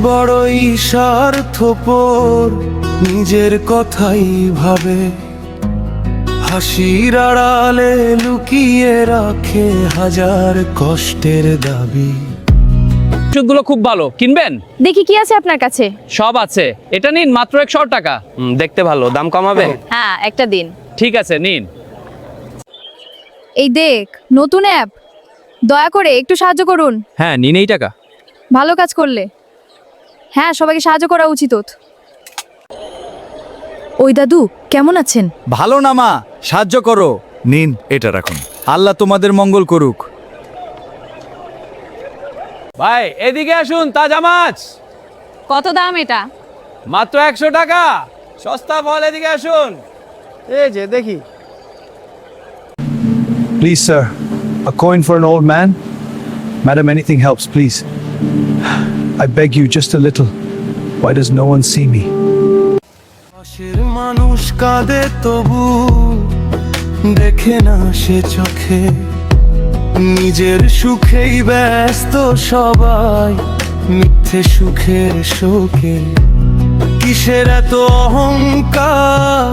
বড়ই স্বার্থপর, নিজের কথাই ভাবে, হাসির আড়ালে লুকিয়ে রাখে হাজার কষ্টের দাবি। ওষুধগুলো খুব ভালো, কিনবেন? দেখি কি আছে আপনার কাছে। সব আছে, এটা নিন, মাত্র 100 টাকা। দেখতে ভালো, দাম কমাবেন? হ্যাঁ, একটা দিন। ঠিক আছে, নিন। এই দেখ, নতুন অ্যাপ, দয়া করে একটু সাহায্য করুন। হ্যাঁ, নিন এই টাকা। ভালো কাজ করলে। হ্যাঁ, সবাইকে সাহায্য করা উচিত। ওই দাদু কেমন আছেন? ভালো না মা, সাহায্য করো। নিন এটা রাখুন, আল্লাহ তোমাদের মঙ্গল করুক। ভাই এদিকে আসুন, তাজা মাছ কত দাম এটা? মাত্র 100 টাকা, সস্তা ফল, এদিকে আসুন। এই যে দেখি। Please, sir, a coin for an old man? Madam, anything helps, please. I beg you, just a little. Why does no one see me? পাশের মানুষ কাঁদে তবু দেখে না সে চোখে, নিজের সুখেই ব্যস্ত সবাই, মিথ্যে সুখের শোকে। কিসের এত অহংকার,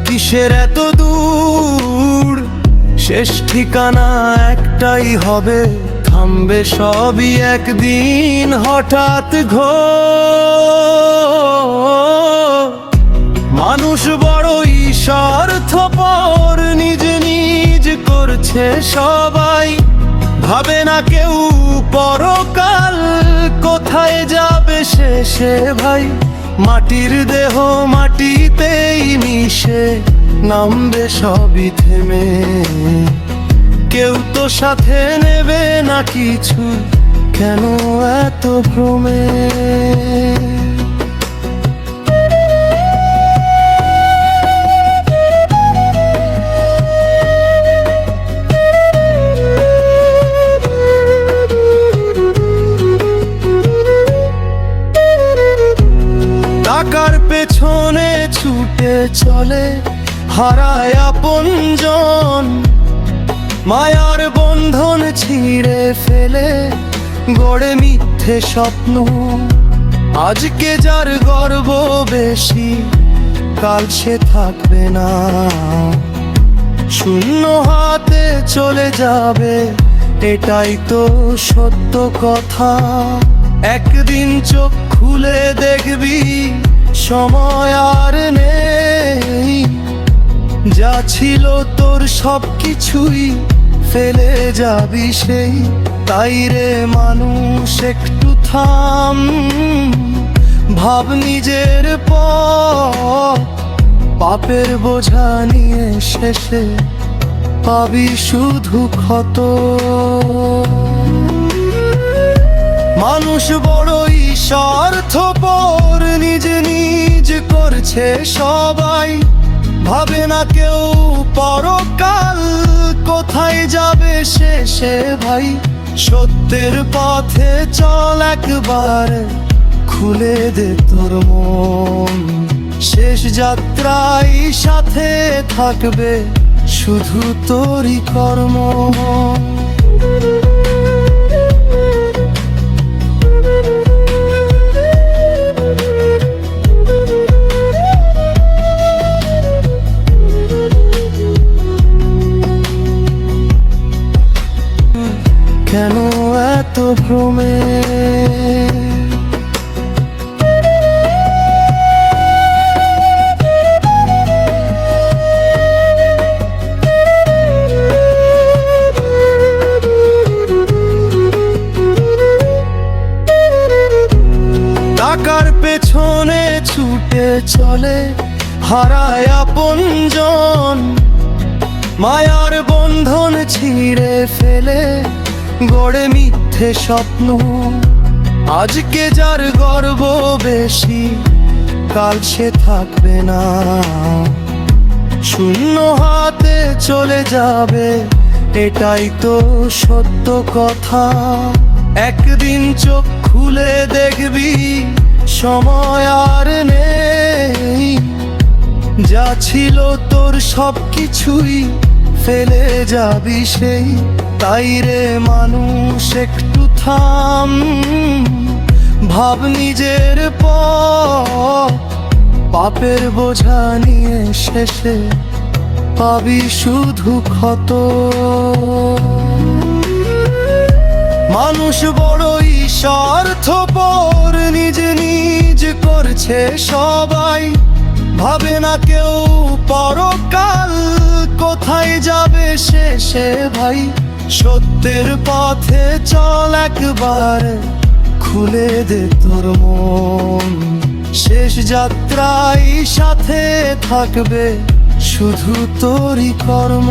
কিসের এত দূর, শেষ ঠিকানা একটাই হবে, থামবে সবই একদিন হঠাৎ মানুষ বড়ই স্বার্থপর, নিজ করছে সবাই, ভাবে না কেউ পরকাল কোথায় যাবে শেষে ভাই। মাটির দেহ মাটিতেই মিশে, নামবে সবই থেমে, কেউ তো সাথে নেবে না কিছু, কেন এত ভ্রমে? টাকার পেছনে ছুটে চলে, হারায় আপনজন, মায়ার বন্ধন ছিঁড়ে ফেলে, গড়ে মিথ্যে স্বপ্ন। আজকে যার গর্ব বেশি, কাল সে থাকবে না, শূন্য হাতে চলে যাবে, এটাই তো সত্য কথা। একদিন চোখ খুলে দেখবি সময় আর নেই, যা ছিল তোর সব কিছুই ফেলে যাবি সেই। তাই রে মানুষ একটু থাম, ভাব নিজের পথ, পাপের বোঝা নিয়ে শেষে পাবি শুধু ক্ষত। মানুষ বড়ই স্বার্থপর, নিজ করছে সবাই, ভাবে না কেউ পরকাল কোথায় যাবে শেষে ভাই। সত্যের পথে চল একবার, খুলে দে তোর মন, শেষ যাত্রায় সাথে থাকবে শুধু তোরই কর্ম। কেন এত ভ্রমে? টাকার পেছনে ছুটে চলে, হারায় আপনজন, মায়ার বন্ধন ছিঁড়ে ফেলে, গড়ে মিথ্যে স্বপ্ন। আজকে যার গর্ব বেশি, কাল সে থাকবে না, শূন্য হাতে চলে যাবে, এটাই তো সত্য কথা। একদিন চোখ খুলে দেখবি সময় আর নেই, যা ছিল তোর সব কিছুই ফেলে যাবি সেই। তাই রে মানুষ একটু থাম, ভাব নিজের পথ, পাপের বোঝা নিয়ে শেষে পাবি শুধু ক্ষত। মানুষ বড়ই স্বার্থপর, নিজ করছে সবাই, ভাবে না কেউ পরকাল কোথায় যাবে শেষে ভাই। সত্যের পথে চল একবার, খুলে দে তোর মন, শেষ যাত্রায় সাথে থাকবে শুধু তোরই কর্ম।